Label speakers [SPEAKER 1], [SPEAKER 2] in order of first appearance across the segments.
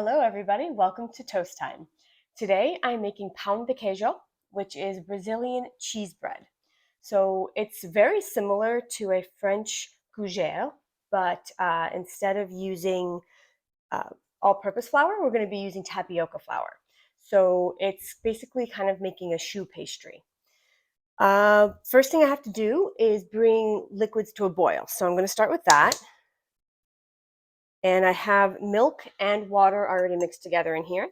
[SPEAKER 1] Hello everybody, welcome to Toast Time. Today I'm making pão de queijo, which is Brazilian cheese bread. So it's very similar to a French gougere, but instead of using uh, all-purpose flour, we're going to be using tapioca flour. So it's basically kind of making a choux pastry. First thing I have to do is bring liquids to a boil. So I'm going to start with that. And I have milk and water already mixed together in here.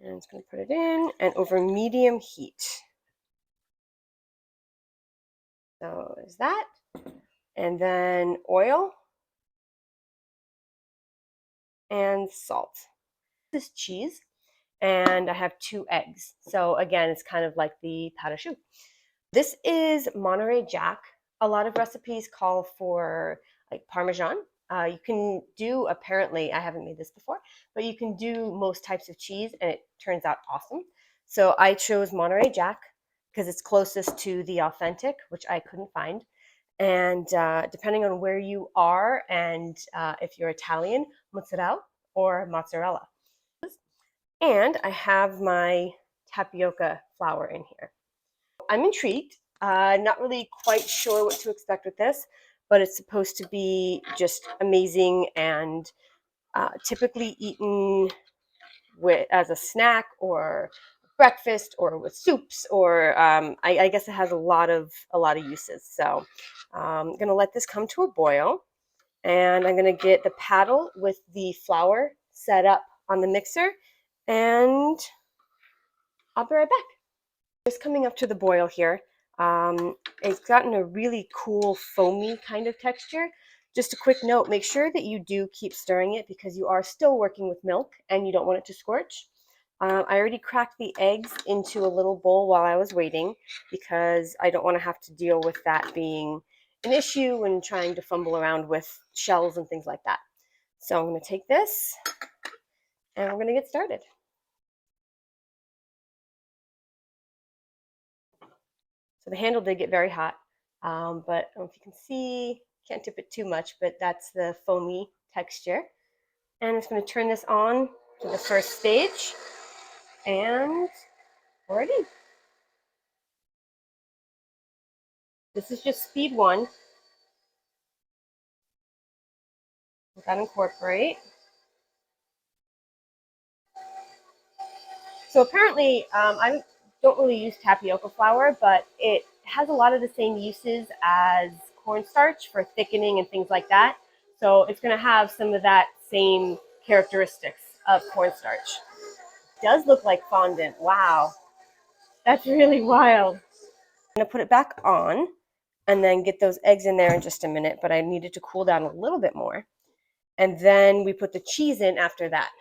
[SPEAKER 1] And I'm just going to put it in and over medium heat. So there's that. And then oil and salt. This cheese. And I have 2 eggs. So again, it's kind of like the pâte à choux. This is Monterey Jack. A lot of recipes call for like Parmesan. You can do, apparently, I haven't made this before, but you can do most types of cheese and it turns out awesome. So I chose Monterey Jack because it's closest to the authentic, which I couldn't find. And depending on where you are and if you're Italian, mozzarella or mozzarella. And I have my tapioca flour in here. I'm intrigued. Not really quite sure what to expect with this, but it's supposed to be just amazing and typically eaten as a snack or breakfast or with soups, or I guess it has a lot of uses. So I'm gonna let this come to a boil, and I'm gonna get the paddle with the flour set up on the mixer, and I'll be right back. Just coming up to the boil here. It's gotten a really cool foamy kind of texture. Just a quick note, make sure that you do keep stirring it because you are still working with milk and you don't want it to scorch. I already cracked the eggs into a little bowl while I was waiting because I don't want to have to deal with that being an issue when trying to fumble around with shells and things like that. So I'm going to take this and we're going to get started. So the handle did get very hot, but I don't know if you can see, can't tip it too much, but that's the foamy texture. And I'm just going to turn this on to the first stage, and we're ready. This is just speed 1. Let that incorporate. So apparently, I don't really use tapioca flour, but it has a lot of the same uses as cornstarch for thickening and things like that. So it's going to have some of that same characteristics of cornstarch. It does look like fondant. Wow, that's really wild. I'm going to put it back on and then get those eggs in there in just a minute, but I needed to cool down a little bit more. And then we put the cheese in after that.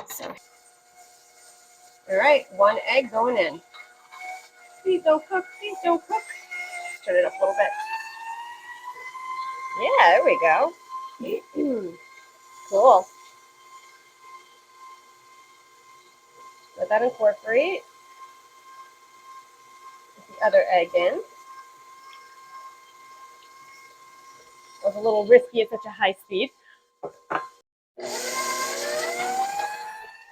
[SPEAKER 1] So, all right, 1 egg going in. Please don't cook, please don't cook. Turn it up a little bit. Yeah, there we go. Cool. Let that incorporate. Put the other egg in. It was a little risky at such a high speed.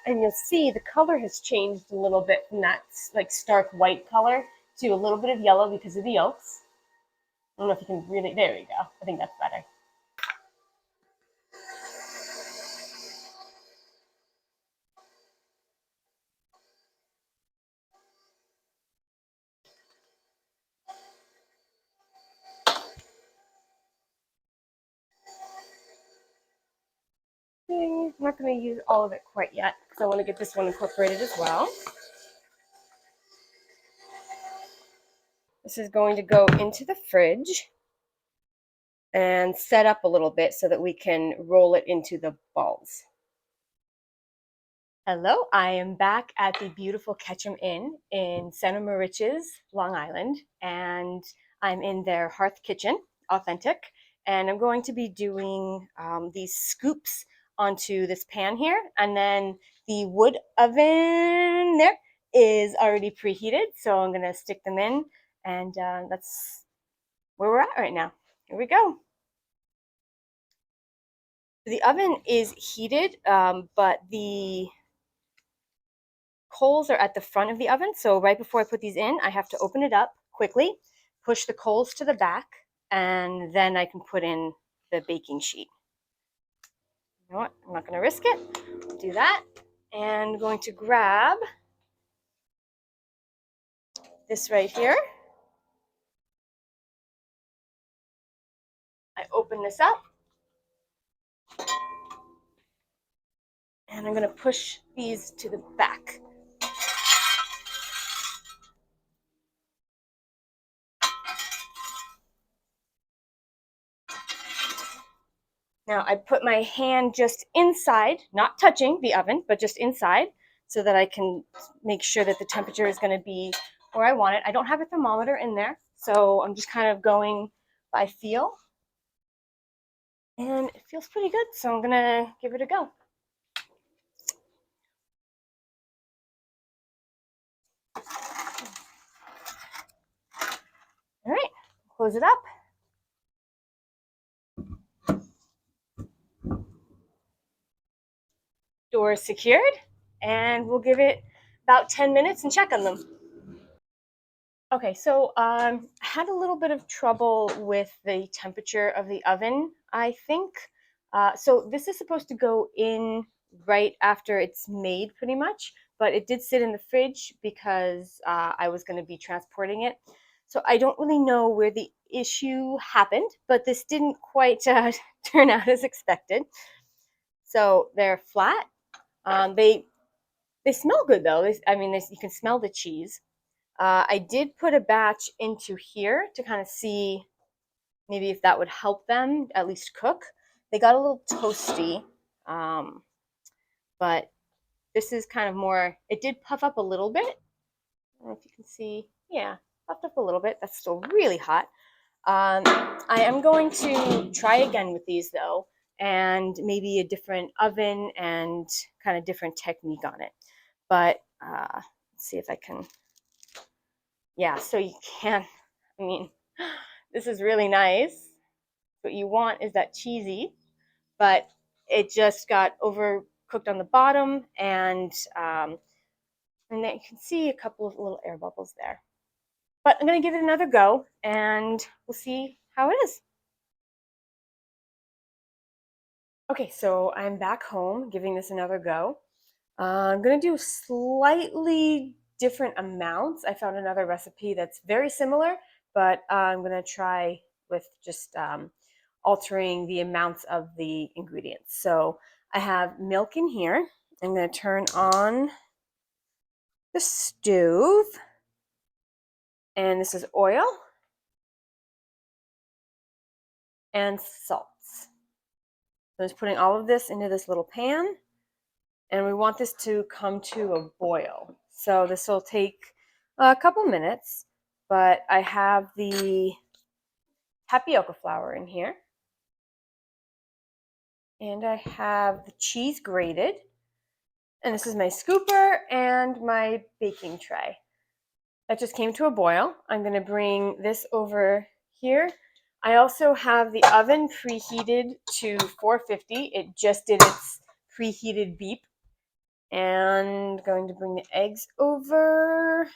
[SPEAKER 1] And you'll see the color has changed a little bit from that like stark white color to a little bit of yellow because of the yolks. I don't know if you can really, there you go. I think that's better. I'm not going to use all of it quite yet because I want to get this one incorporated as well. This is going to go into the fridge and set up a little bit so that we can roll it into the balls. Hello, I am back at the beautiful Ketchum Inn in Santa Mauritius, Long Island, and I'm in their hearth kitchen, authentic, and I'm going to be doing these scoops onto this pan here, and then the wood oven there is already preheated, so I'm going to stick them in, and that's where we're at right now. Here we go. The oven is heated, but the coals are at the front of the oven. So right before I put these in, I have to open it up quickly, push the coals to the back, and then I can put in the baking sheet. You know what? I'm not going to risk it. Do that. And I'm going to grab this right here. I open this up. And I'm going to push these to the back. Now I put my hand just inside, not touching the oven, but just inside, so that I can make sure that the temperature is going to be where I want it. I don't have a thermometer in there, so I'm just kind of going by feel. And it feels pretty good, so I'm going to give it a go. All right, close it up. Doors secured, and we'll give it about 10 minutes and check on them. Okay, so I had a little bit of trouble with the temperature of the oven, I think. So this is supposed to go in right after it's made, pretty much, but it did sit in the fridge because I was going to be transporting it. So I don't really know where the issue happened, but this didn't quite turn out as expected. So they're flat. They smell good though. You can smell the cheese. I did put a batch into here to kind of see maybe if that would help them at least cook. They got a little toasty, but this is kind of more, it did puff up a little bit. I don't know if you can see, yeah, puffed up a little bit. That's still really hot. I am going to try again with these though, and maybe a different oven and kind of different technique on it. But let's see if I can, yeah, so you can, I mean, this is really nice. What you want is that cheesy, but it just got overcooked on the bottom, and then you can see a couple of little air bubbles there. But I'm going to give it another go, and we'll see how it is. Okay, so I'm back home giving this another go. I'm going to do slightly different amounts. I found another recipe that's very similar, but I'm going to try with just altering the amounts of the ingredients. So I have milk in here. I'm going to turn on the stove, and this is oil and salts. So I'm just putting all of this into this little pan, and we want this to come to a boil. So this will take a couple minutes, but I have the tapioca flour in here, and I have the cheese grated, and this is my scooper and my baking tray. That just came to a boil. I'm going to bring this over here. I also have the oven preheated to 450. It just did its preheated beep. And going to bring the eggs over.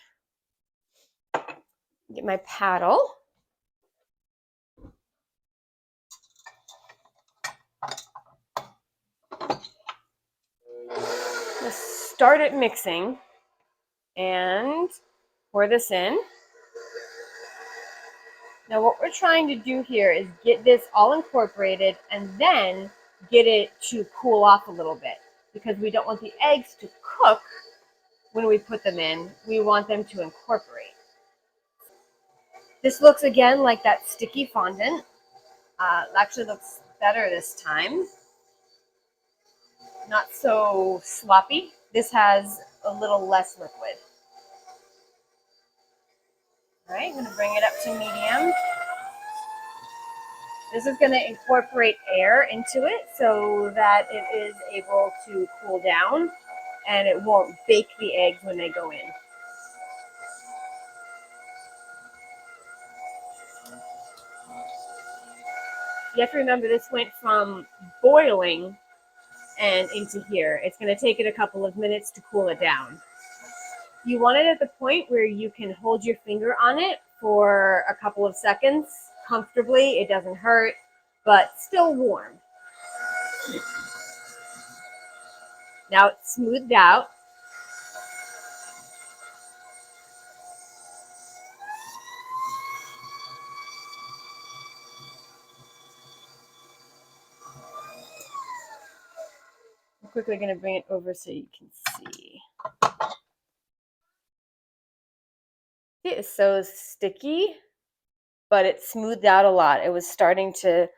[SPEAKER 1] Get my paddle. Just start it mixing and pour this in. Now what we're trying to do here is get this all incorporated and then get it to cool off a little bit, because we don't want the eggs to cook when we put them in. We want them to incorporate. This looks again like that sticky fondant. Actually looks better this time. Not so sloppy. This has a little less liquid. All right, I'm going to bring it up to medium. This is going to incorporate air into it so that it is able to cool down and it won't bake the eggs when they go in. You have to remember this went from boiling and into here. It's going to take it a couple of minutes to cool it down. You want it at the point where you can hold your finger on it for a couple of seconds comfortably. It doesn't hurt, but still warm. Now it's smoothed out. I'm quickly going to bring it over so you can see. It is so sticky, but it smoothed out a lot. It was starting to,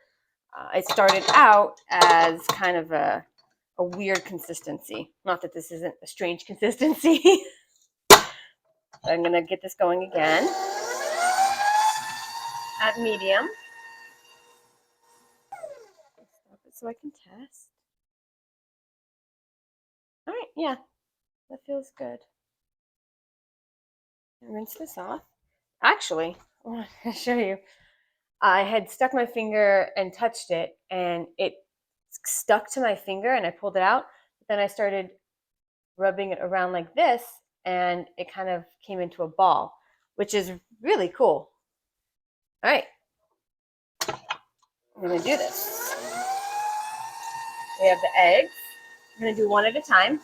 [SPEAKER 1] it started out as kind of a weird consistency. Not that this isn't a strange consistency. I'm going to get this going again at medium. Stop it so I can test. All right, yeah, that feels good. Rinse this off. Actually, I want to show you. I had stuck my finger and touched it, and it stuck to my finger, and I pulled it out. Then I started rubbing it around like this, and it kind of came into a ball, which is really cool. All right, I'm going to do this. We have the eggs. I'm going to do one at a time.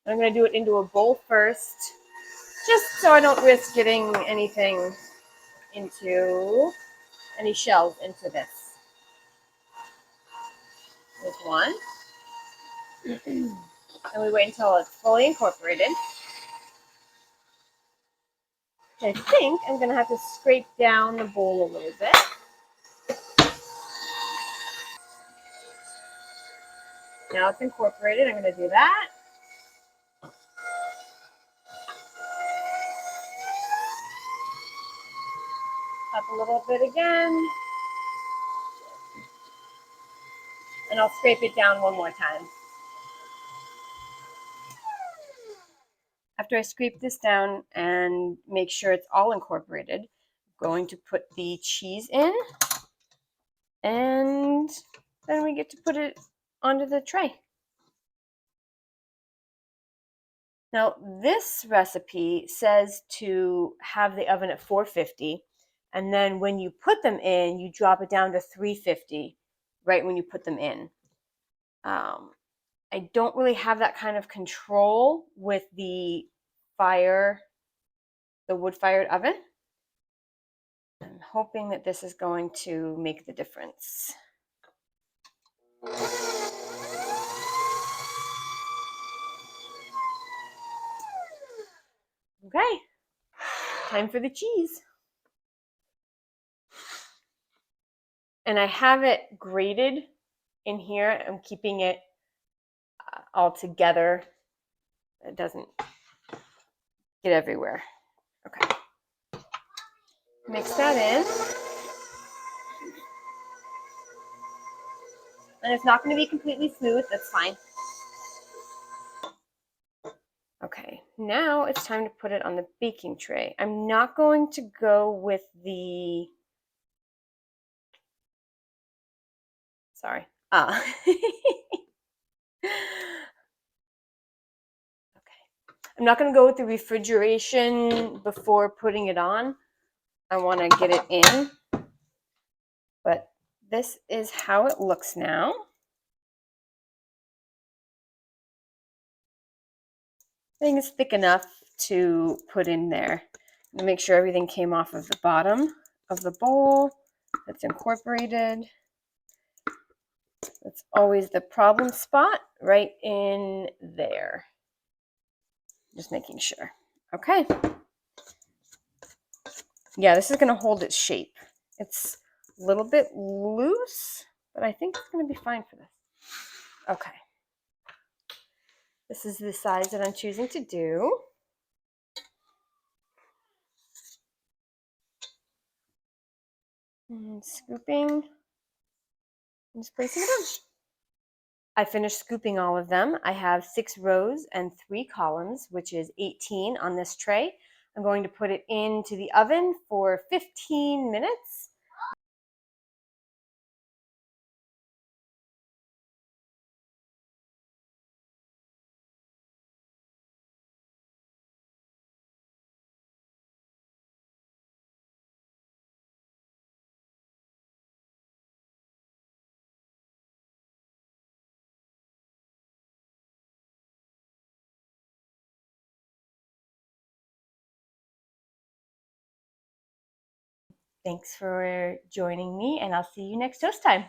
[SPEAKER 1] I'm going to do it into a bowl first, just so I don't risk getting anything into, any shells into this. There's one. And we wait until it's fully incorporated. I think I'm going to have to scrape down the bowl a little bit. Now it's incorporated. I'm going to do that. Up a little bit again. And I'll scrape it down one more time. After I scrape this down and make sure it's all incorporated, I'm going to put the cheese in. And then we get to put it onto the tray. Now, this recipe says to have the oven at 450, and then when you put them in, you drop it down to 350 right when you put them in. I don't really have that kind of control with the wood-fired oven. I'm hoping that this is going to make the difference. Okay, time for the cheese. And I have it grated in here. I'm keeping it all together. It doesn't get everywhere. Okay. Mix that in. And it's not going to be completely smooth. That's fine. Okay, now it's time to put it on the baking tray. I'm not going to go with the... Sorry. Okay. I'm not going to go with the refrigeration before putting it on. I want to get it in. But this is how it looks now. I think it's thick enough to put in there. I'm gonna make sure everything came off of the bottom of the bowl. That's incorporated. That's always the problem spot, right in there. Just making sure. Okay. Yeah, this is gonna hold its shape. It's a little bit loose, but I think it's gonna be fine for this. Okay. This is the size that I'm choosing to do. And scooping and just placing it on. I finished scooping all of them. I have 6 rows and 3 columns, which is 18 on this tray. I'm going to put it into the oven for 15 minutes. Thanks for joining me, and I'll see you next toast time.